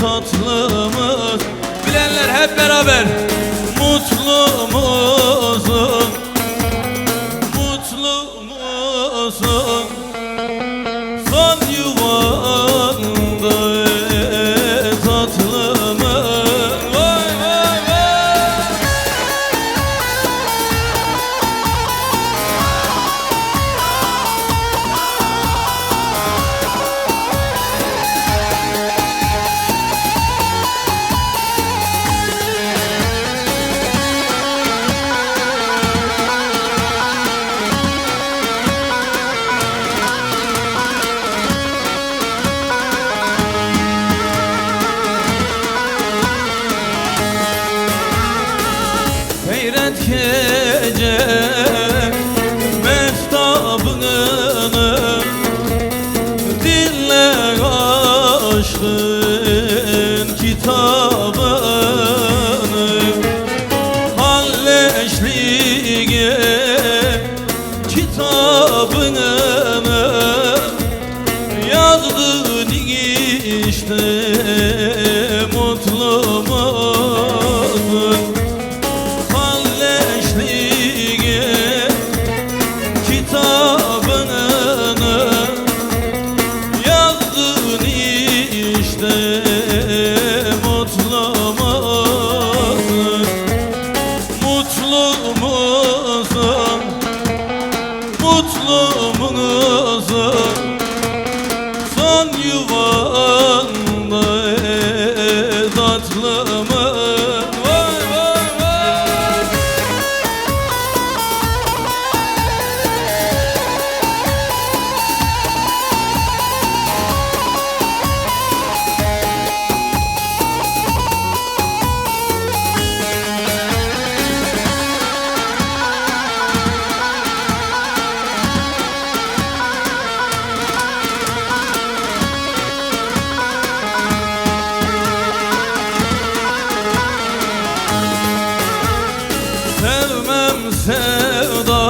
tatlımız. Bilenler hep beraber. Mutlu musun? Mutlu musun? Son yuvanda tatlımız. Vay vay vay. Hayret gece meftabını dinle aşkın kitabını. Halleşliğe kitabını yazdın işte, mutlu musun? Mutlu musun? Son yuvanda tatlı mı? Vay vay vay. Sevmem sevda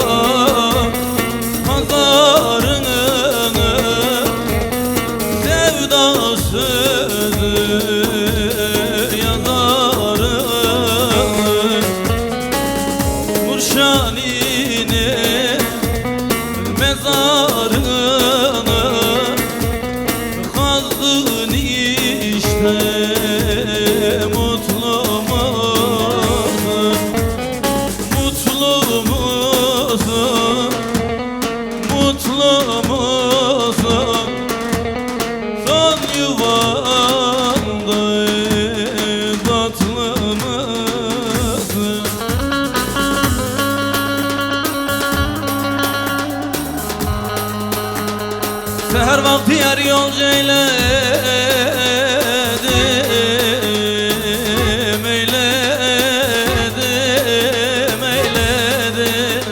pazarını, sevda sözü yazarını. Murşani'nin mezarını kazdın işte, mutlu musun? Mutlu musun? Mutlu musun? Son yuvanda tatlı mısın? Seher vakti yer yolcu eyledim, eyledim, eyledim.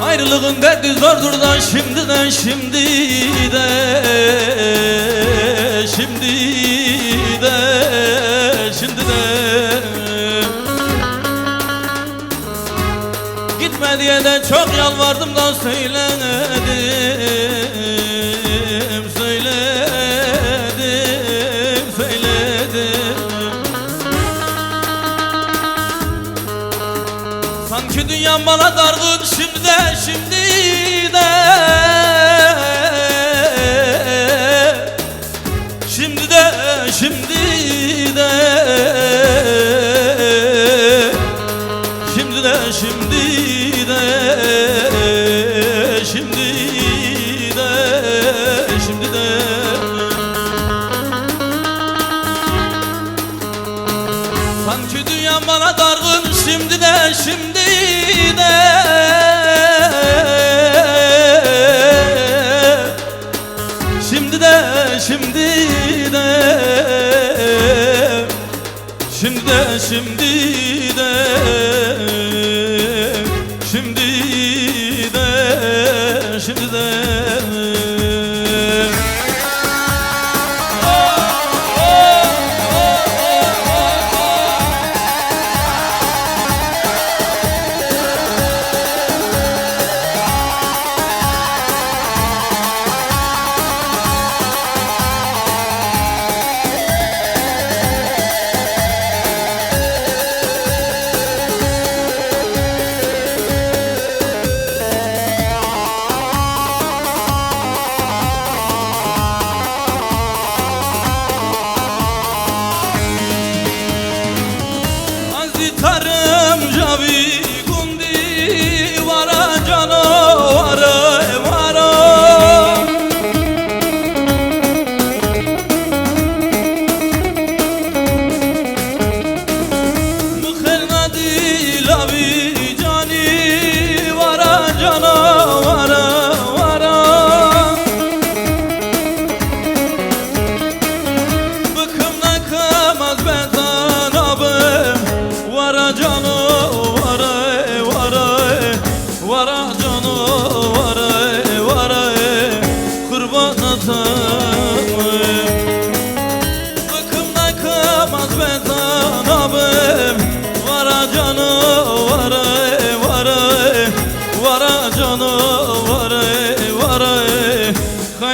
Ayrılığın derdi zordur da şimdiden, şimdiden. Gitme diye de çok yalvardım da söyledim. Sanki dünyam bana dargın şimdi de. Sanki dünyam bana dargın şimdi de. Şimdi de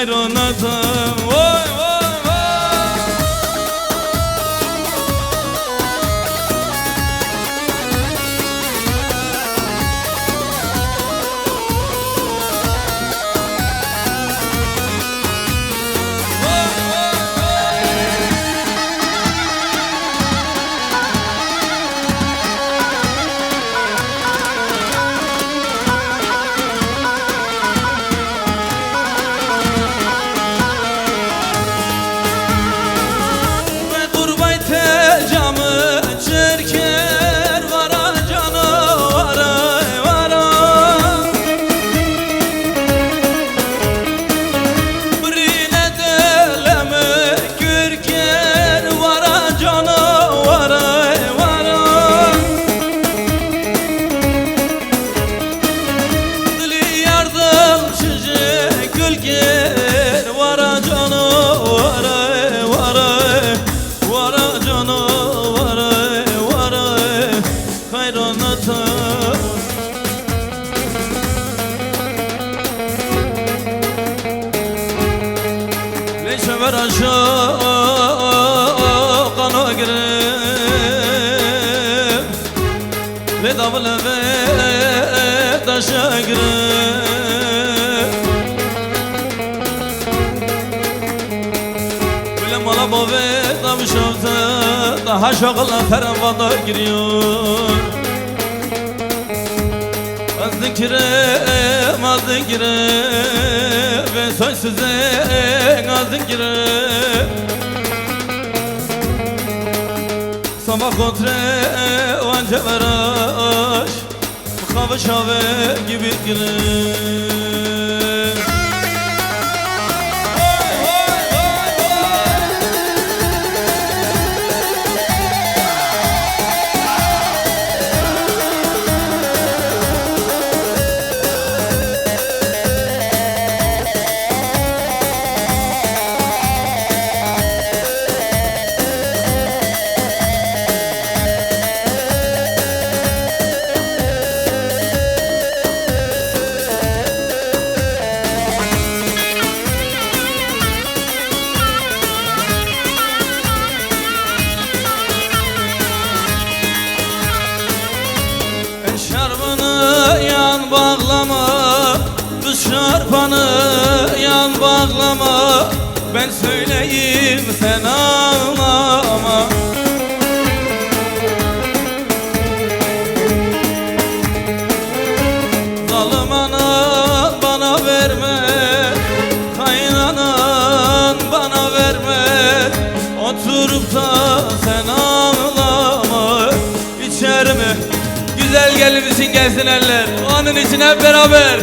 hayronatam Vay vay vay Ver aşağı kana girip Ve davule ve taşa girip Bile mala bove tavşavta Daha şakala fervada giriyor Az dikire Ve soysuze az dikire Sabah kontre vanca veraş Mıkavı şave gibi girer Şarpanı yan bağlama Kız şarpanı yan bağlama Ben söyleyeyim sen ağlama Zalim anan bana verme Kaynanan bana verme Oturup da sen ağlama İçer mi? Güzel gelinsin gelsin eller Onun için hep beraber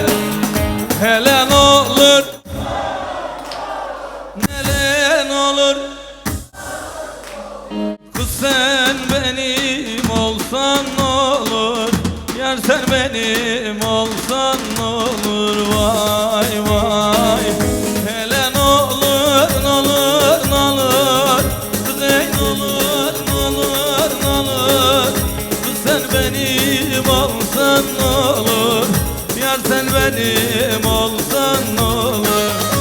Hele ne olur Nele ne olur Kız sen benim olsan ne olur Yar sen benim olsan ne olur Vay vay Hele ne olur ne olur ne olur Kız ey ne olur ne olur ne olur Kız sen benim olsan ne olur Yar sen benim olsan ne olur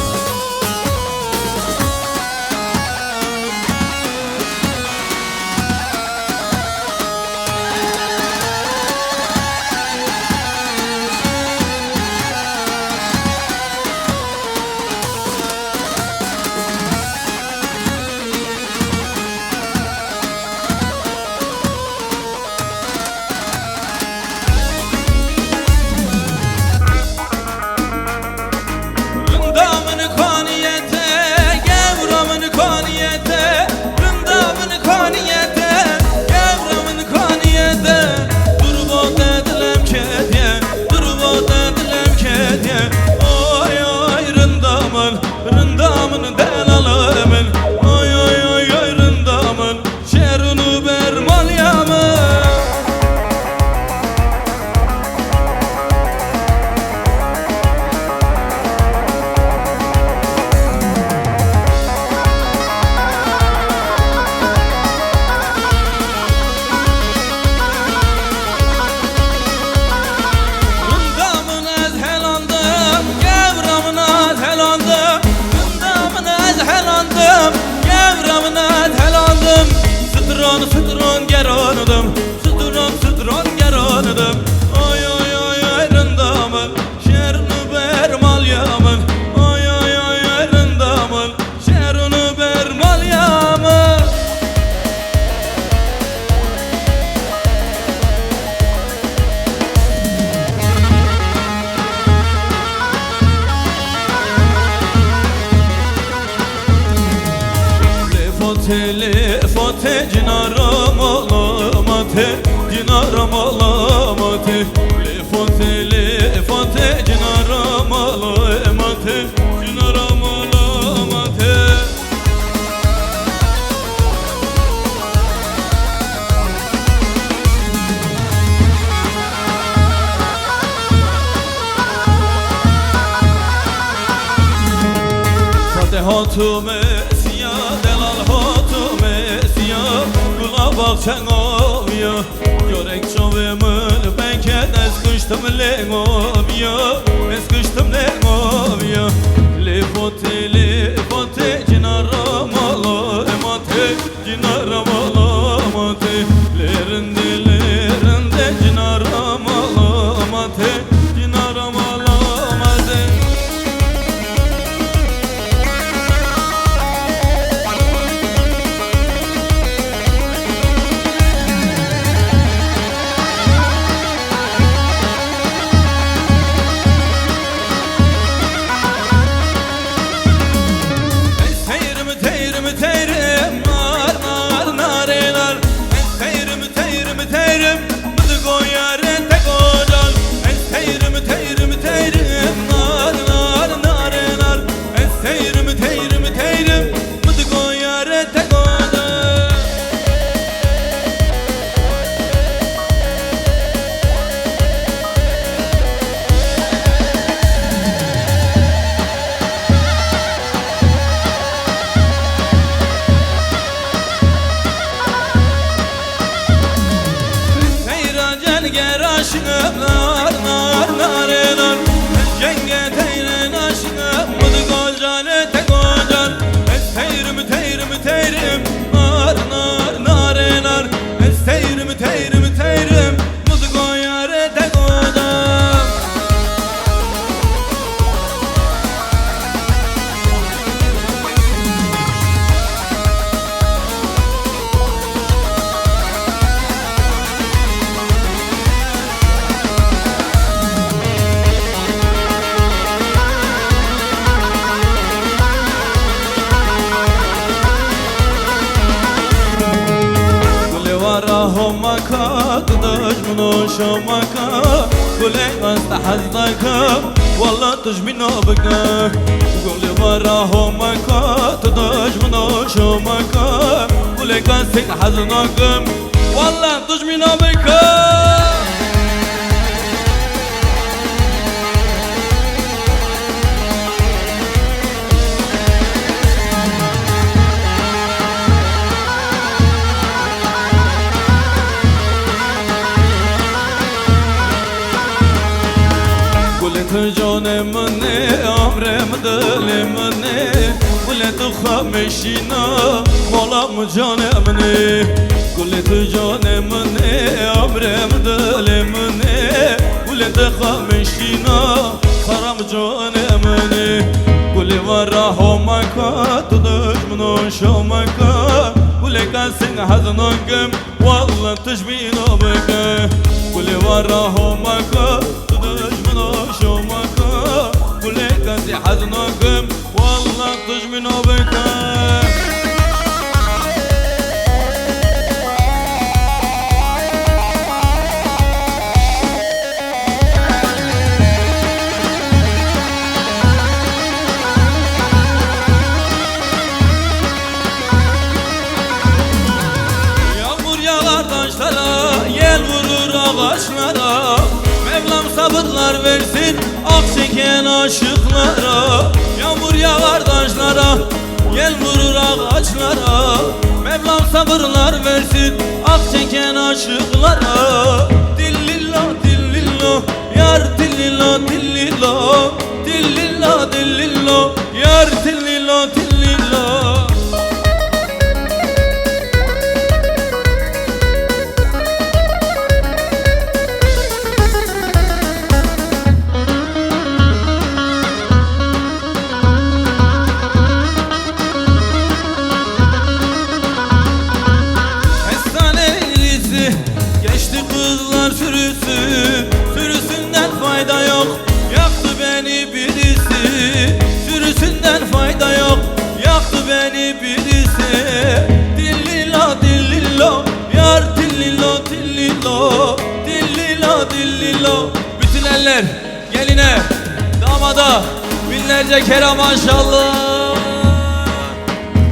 Sıdron geronudum, sıdron geronudum. Oy oy oy ayrındamın, şerini bermalyamın. Oy oy oy ayrındamın, şerini bermalyamın. Lefote cinaram olamate, cinaram olamate. Lefote cinaram olamate, cinaram olamate. Fatihatume delal hotume siyah Gula bakçan ovya Görek çovimul benken eskıştım lengovya Eskıştım lengovya Lefote cinaram olamate Cinaram olamate Lerinde cinaram olamate Cinaram olamate. Teyrim nar narenar teyrim mıdı goyare tek ocal teyrim nar narenar teyrim mıdı goyare tek ocal. Ger aşkım nar narenar Cenge teyren aşkım Mıdı golcane tek ocar teyrim nar narenar teyrim Mıdı goyare tek ocar. همكا تدج منو شمكا قولي استحزنك والله تجمينا بك قولي ورا همكا تدج منو شمكا قولي استحزنك والله تجمينا بك. جانمني عمرم دلمني ولد خمشينا مولام جانمني قلت جانمني عمرم دلمني ولد خمشينا خرم جانمني قولي وراهمك تدش منو شومك ولك سن حزنكم والله تشبينا بك قولي وراهمك تدش منو شومك ولك سن حزنكم والله تشبينا بك. Yel vurur ağaçlara, Mevlam sabırlar versin ak çeken aşıklara. Yağmur yağar taşlara, yel vurur ağaçlara, Mevlam sabırlar versin ak çeken aşıklara. Dillillah dillillah yar dillillah dillillah dillillah dillillah yar dillillah dillillah. beni birisi. Dillilo dillilo yar dillilo dillilo dillilo dillilo. Bütün eller geline damada binlerce kere maşallah.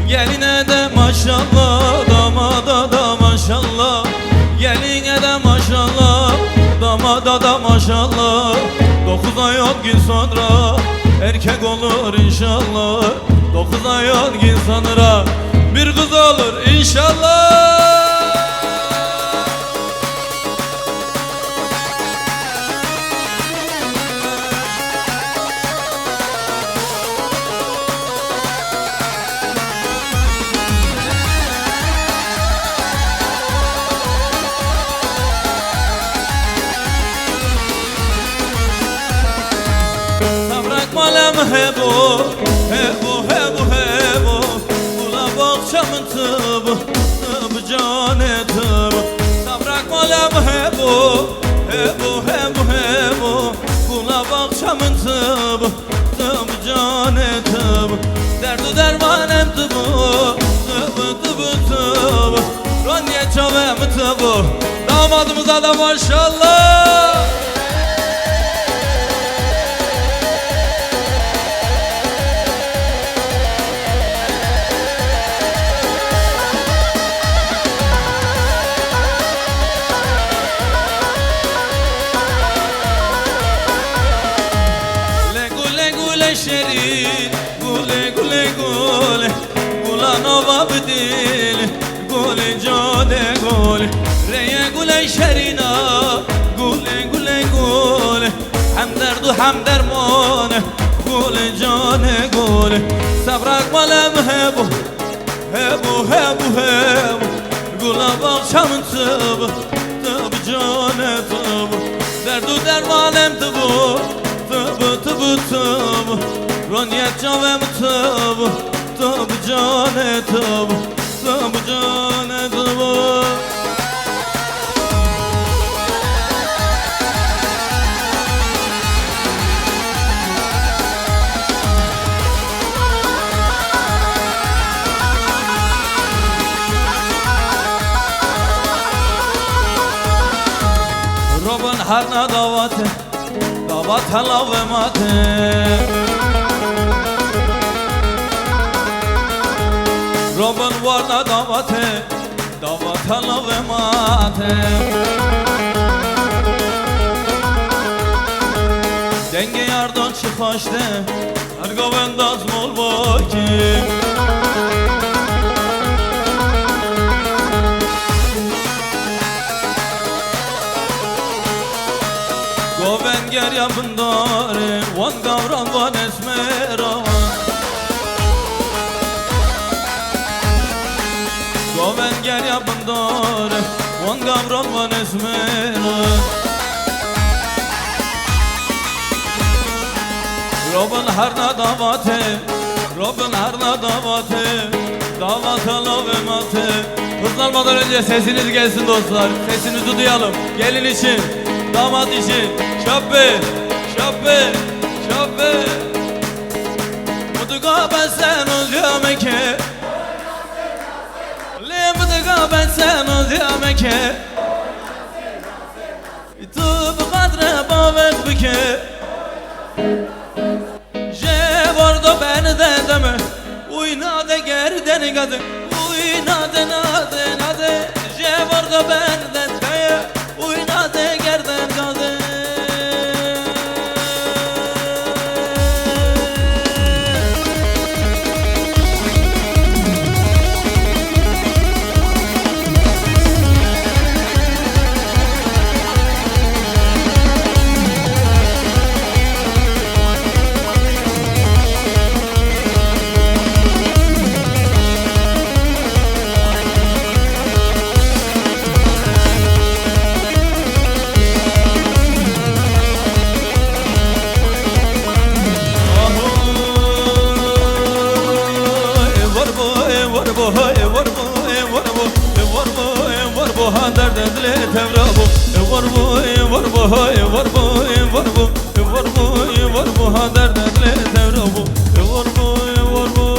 Geline de maşallah, damada da maşallah. Geline de maşallah, damada da maşallah. 9 ay 10 gün sonra erkek olur inşallah. 9 ay 10 gün sonra bir kız olur inşallah. Malem hebo, hebo, hebo, hebo. Ula bakçamın tıbı, tıbı cane tıbı. Sabrak malem hebo, hebo, hebo, hebo. Ula bakçamın tıbı, tıbı cane tıbı. Derdu dermanem tıbı, tıbı, tıbı, tıbı. Ronye çavem tıbı, damadımıza da maşallah. Şerin gule gule gule gula nova bdil gule jode gule reye gule şerina gule gule gule hem derdu hem derman gule jane gule sabrak malem hebu hebu hebu hebu gula bakşamın tıbı tıbı cane tıbı derdu dermanem tıbı tıbı tıbı tıbı Ronyet cavem tıbı tıbı cane tıbı tıbı cane tıbı. Robin harna davate davat hala ve mate. Robin varna davate davat hala ve mate. Denge yardan çıkaşte her govendaz mol baki. Goven ger yapındare van gavran van esmera. Goven ger yapındare van gavran van esmera. Robin harna davate Robin harna davate davat ala ve mate. Hızlanmadan önce sesiniz gelsin dostlar. Sesinizi duyalım. Gelin için, damat için. Şabbe, şabbe, şabbe. Mutlaka ben sen ol meke. Le mutlaka ben sen ol meke. Tu kadre bavet bike. Je vardo beni de deme. Uyna de gerden kadın. Uyna de nade nade. Je vardo beni de kaya. Uyna de gerden kadın. Ha derde dile tevrabo var bu ha derde dile tevrabo var bu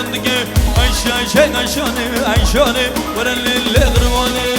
رندقي عيشان عيشاني ورا الليل غرماني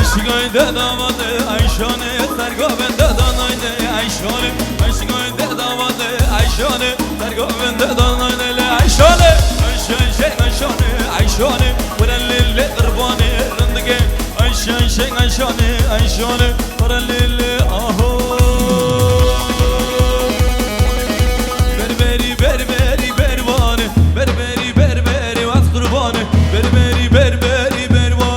Aşkıydı damadı Ayşan'ı Sergavende danaydı Ayşan'ı Aşkıydı damadı Ayşan'ı Sergavende danaydı Ayşan'ı Ayşan'ı Ayşan'ı Kurellili qurbanı rındgı Ayşan'ı Kurellili aho Berberi bervanı Berberi vat qurbanı Berberi bervanı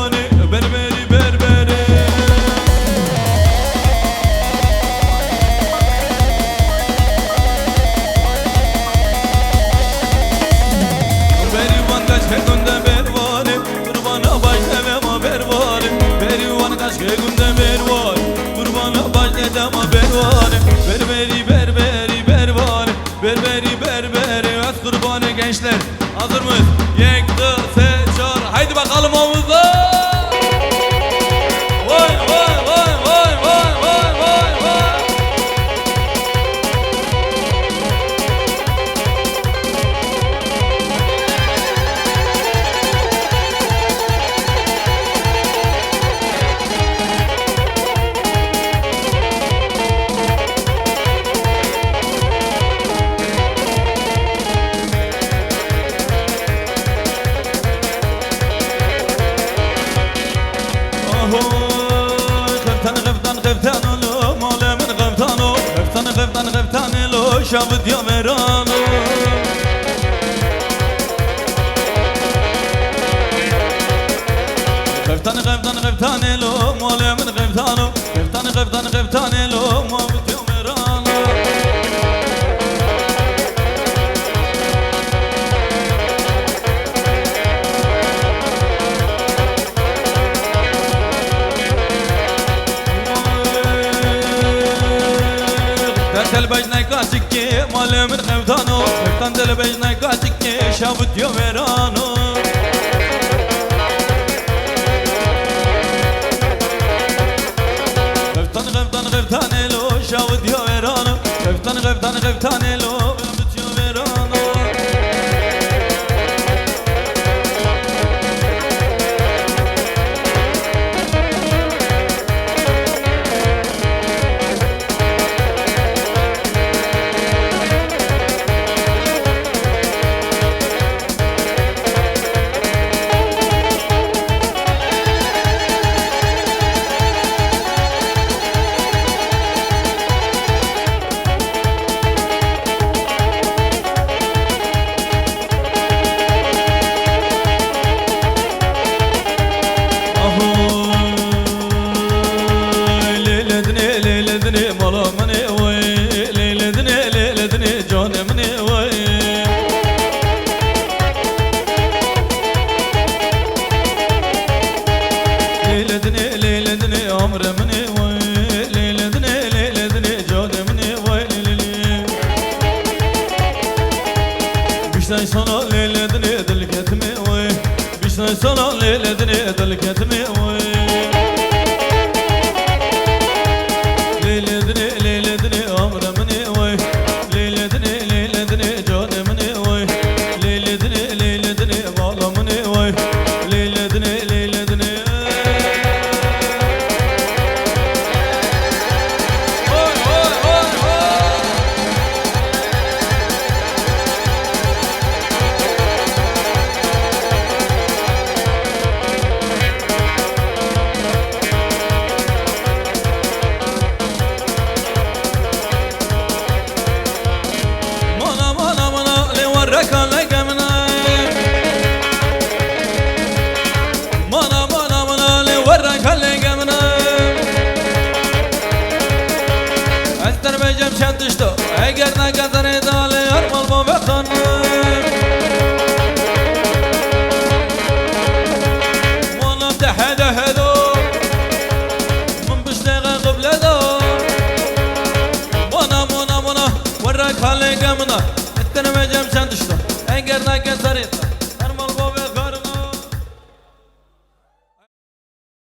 Berberi Berberi at kurbanı gençler. Hazır mıyız? Yekti seçar. Haydi bakalım omuzla. Vay vay vay vay vay vay vay vay. غفتان لو شافت يا ميرانو غفتان لو مولى من غفتانو غفتان لو موت يا ميرانو البجنة كاتكي مالي من غفتانو غفتان البجنة كاتكي شافت يا ميرانو غفتان لو شافت يا ميرانو غفتان لو شافت يا ميرانو sana leyledini dil ketmi oy Bişnay sana leyledini dil ketmi oy Leyledini amramini oy Leyledini canımini oy Leyledini bağlamını oy Leyledini اگر نگذره داله ارمال با بخانم مانا تحده هدو من بشتغل قبل دو مانا وراك حالي قمنا اتنمجم شندشتا انقرنا كسريتا